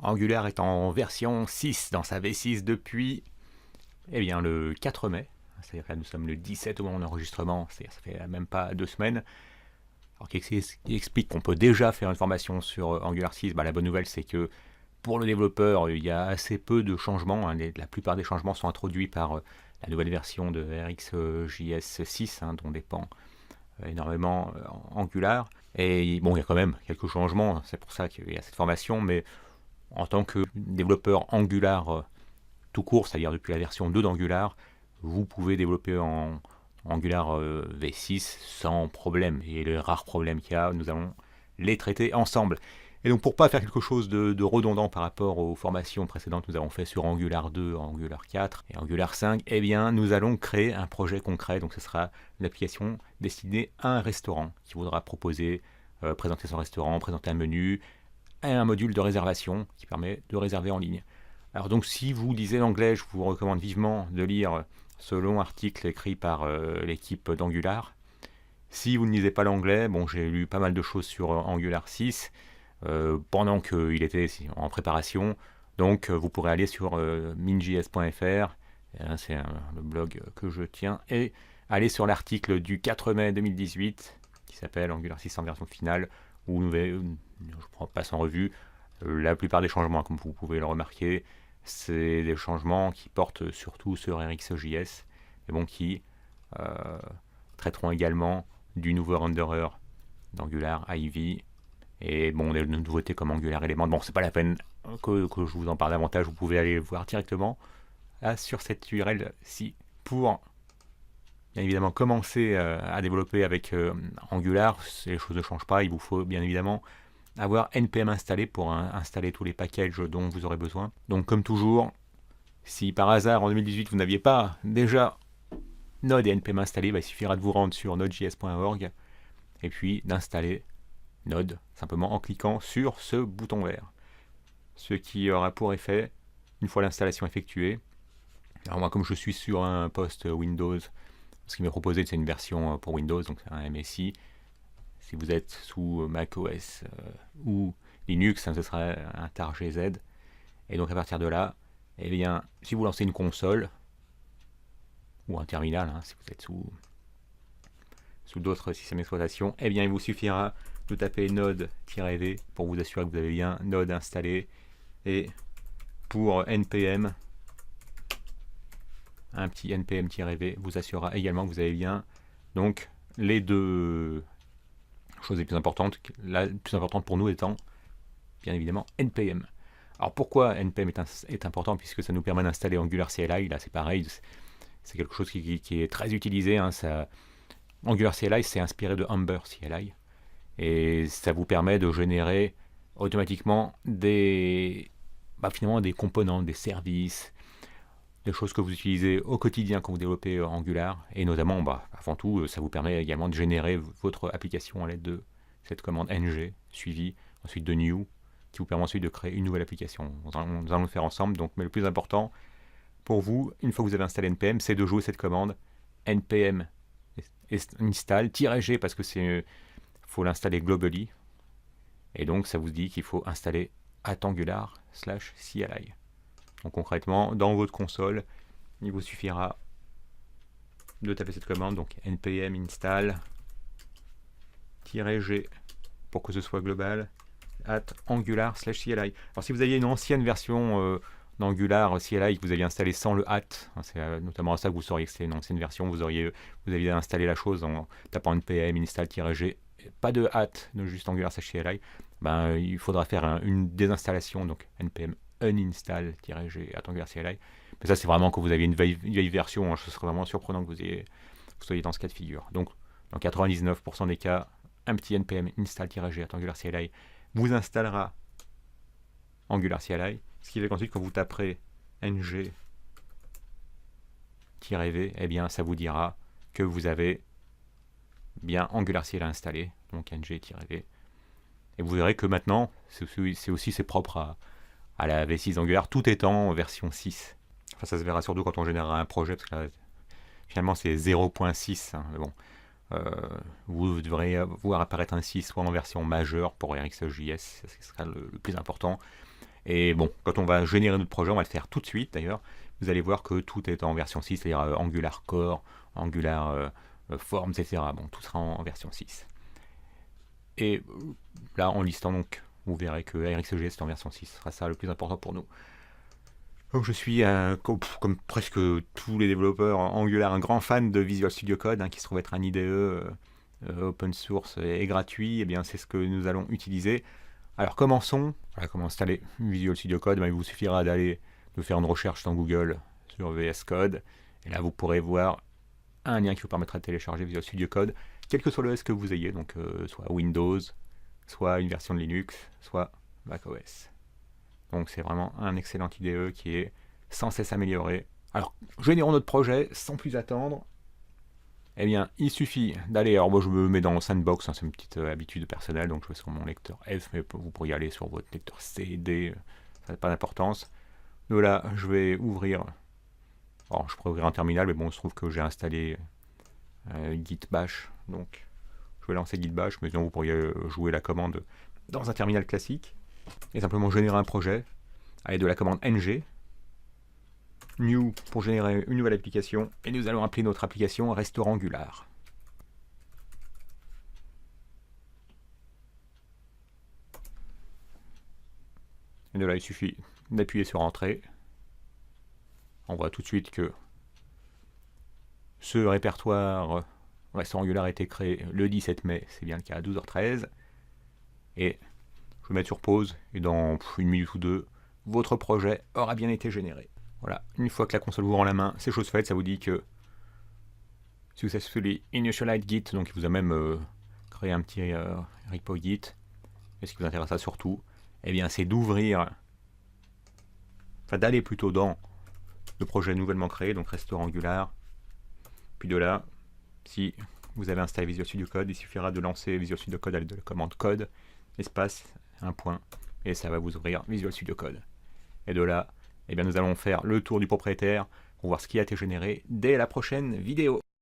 Angular est en version 6 dans sa V6 depuis le 4 mai. C'est-à-dire que là, nous sommes le 17 au moment de l'enregistrement, c'est-à-dire ça fait même pas 2 semaines. Alors, qui explique qu'on peut déjà faire une formation sur Angular 6. La bonne nouvelle, c'est que pour le développeur, il y a assez peu de changements. La plupart des changements sont introduits par la nouvelle version de RxJS 6, dont dépend énormément Angular. Et bon, il y a quand même quelques changements, c'est pour ça qu'il y a cette formation, mais en tant que développeur Angular tout court, c'est-à-dire depuis la version 2 d'Angular, vous pouvez développer en Angular V6 sans problème. Et les rares problèmes qu'il y a, nous allons les traiter ensemble. Et donc pour pas faire quelque chose de redondant par rapport aux formations précédentes que nous avons fait sur Angular 2, Angular 4 et Angular 5, nous allons créer un projet concret. Donc ce sera une application destinée à un restaurant qui voudra proposer, présenter son restaurant, présenter un menu, et un module de réservation qui permet de réserver en ligne. Alors donc si vous lisez l'anglais, je vous recommande vivement de lire ce long article écrit par l'équipe d'Angular. Si vous ne lisez pas l'anglais, j'ai lu pas mal de choses sur Angular 6 pendant qu'il était en préparation. Donc vous pourrez aller sur minjs.fr, c'est le blog que je tiens, et aller sur l'article du 4 mai 2018 qui s'appelle Angular 6 en version finale, où je passe en revue la plupart des changements, comme vous pouvez le remarquer. C'est des changements qui portent surtout sur RxJS, et qui traiteront également du nouveau renderer d'Angular Ivy, et des nouveautés comme Angular Element. C'est pas la peine que je vous en parle davantage, vous pouvez aller voir directement là, sur cette URL-ci pour bien évidemment commencer à développer avec Angular. Les choses ne changent pas, il vous faut bien évidemment avoir npm installé pour installer tous les packages dont vous aurez besoin. Donc comme toujours, si par hasard en 2018 vous n'aviez pas déjà Node et npm installés, il suffira de vous rendre sur nodejs.org et puis d'installer Node simplement en cliquant sur ce bouton vert. Ce qui aura pour effet, une fois l'installation effectuée, alors moi comme je suis sur un poste Windows, ce qui m'est proposé c'est une version pour Windows, donc c'est un MSI. Si vous êtes sous macOS ou Linux, ce sera un tar GZ. Et donc à partir de là, si vous lancez une console ou un terminal, si vous êtes sous d'autres systèmes d'exploitation, il vous suffira de taper node-v pour vous assurer que vous avez bien Node installé. Et pour npm, un petit npm-v vous assurera également que vous avez bien donc les deux choses les plus importantes. La plus importante pour nous étant bien évidemment npm. Alors pourquoi npm est important? Puisque ça nous permet d'installer Angular CLI. Là c'est pareil, c'est quelque chose qui est très utilisé. Angular CLI c'est inspiré de Ember CLI et ça vous permet de générer automatiquement finalement des composants, des services, des choses que vous utilisez au quotidien quand vous développez Angular, et notamment, avant tout, ça vous permet également de générer votre application à l'aide de cette commande ng, suivie ensuite de new, qui vous permet ensuite de créer une nouvelle application. Nous allons le faire ensemble, mais le plus important pour vous, une fois que vous avez installé npm, c'est de jouer cette commande npm install-g, parce que faut l'installer globally, et donc ça vous dit qu'il faut installer @angular/CLI. Donc concrètement, dans votre console, il vous suffira de taper cette commande, donc npm install-g pour que ce soit global @angular/CLI. Alors si vous aviez une ancienne version d'Angular CLI que vous aviez installé sans le c'est notamment à ça que vous sauriez que c'est une ancienne version, vous aviez installé la chose en tapant npm install-g, pas de juste Angular/CLI, il faudra faire une désinstallation, donc npm uninstall-g @angular-CLI. Mais ça c'est vraiment quand vous avez une vieille version, ce serait vraiment surprenant que vous soyez dans ce cas de figure. Donc dans 99% des cas, un petit npm install-g @angular-CLI vous installera Angular CLI, ce qui fait qu'ensuite quand vous taperez ng-v, ça vous dira que vous avez bien Angular CLI installé, donc ng-v. Et vous verrez que maintenant, c'est propre à la V6 Angular, tout étant en version 6. Enfin, ça se verra surtout quand on générera un projet, parce que là, finalement c'est 0.6. Mais bon, vous devrez voir apparaître ainsi soit en version majeure pour RxJS, ce sera le plus important, Et bon, quand on va générer notre projet, on va le faire tout de suite d'ailleurs. Vous allez voir que tout est en version 6, c'est-à-dire Angular Core, Angular Forms, etc. Bon, tout sera en version 6. Et là, en listant donc, vous verrez que ARxJS est en version 6. Ce sera ça le plus important pour nous. Donc je suis, comme presque tous les développeurs Angular, un grand fan de Visual Studio Code, qui se trouve être un IDE open source et gratuit. Et bien c'est ce que nous allons utiliser. Alors commençons. Voilà, comment installer Visual Studio Code. Il vous suffira de faire une recherche dans Google sur VS Code. Et là vous pourrez voir un lien qui vous permettra de télécharger Visual Studio Code, quel que soit l'OS que vous ayez, donc soit Windows, soit une version de Linux, soit macOS. Donc c'est vraiment un excellent IDE qui est sans cesse amélioré. Alors, générons notre projet sans plus attendre. Eh bien, il suffit d'aller, alors moi je me mets dans Sandbox, c'est une petite habitude personnelle, donc je vais sur mon lecteur F, mais vous pourriez aller sur votre lecteur C, D, ça n'a pas d'importance. De là, je vais ouvrir, alors je pourrais ouvrir un terminal, mais bon, il se trouve que j'ai installé Git Bash, donc je vais lancer Git Bash, mais sinon vous pourriez jouer la commande dans un terminal classique, et simplement générer un projet, avec de la commande ng, new pour générer une nouvelle application, et nous allons appeler notre application Restaurant Angular. Et de là, il suffit d'appuyer sur Entrée. On voit tout de suite que ce répertoire Restaurant Angular a été créé le 17 mai, c'est bien le cas à 12h13. Et je vais mettre sur pause, et dans une minute ou deux, votre projet aura bien été généré. Voilà, une fois que la console vous rend la main, c'est chose faite, ça vous dit que successfully initialized Git, donc il vous a même créé un petit repo Git. Et ce qui vous intéresse surtout, eh bien, c'est d'ouvrir, enfin d'aller plutôt dans le projet nouvellement créé, donc Restaurant Angular. Puis de là, si vous avez installé Visual Studio Code, il suffira de lancer Visual Studio Code avec de la commande code, espace, un point, et ça va vous ouvrir Visual Studio Code. Et de là, eh bien, nous allons faire le tour du propriétaire pour voir ce qui a été généré dès la prochaine vidéo.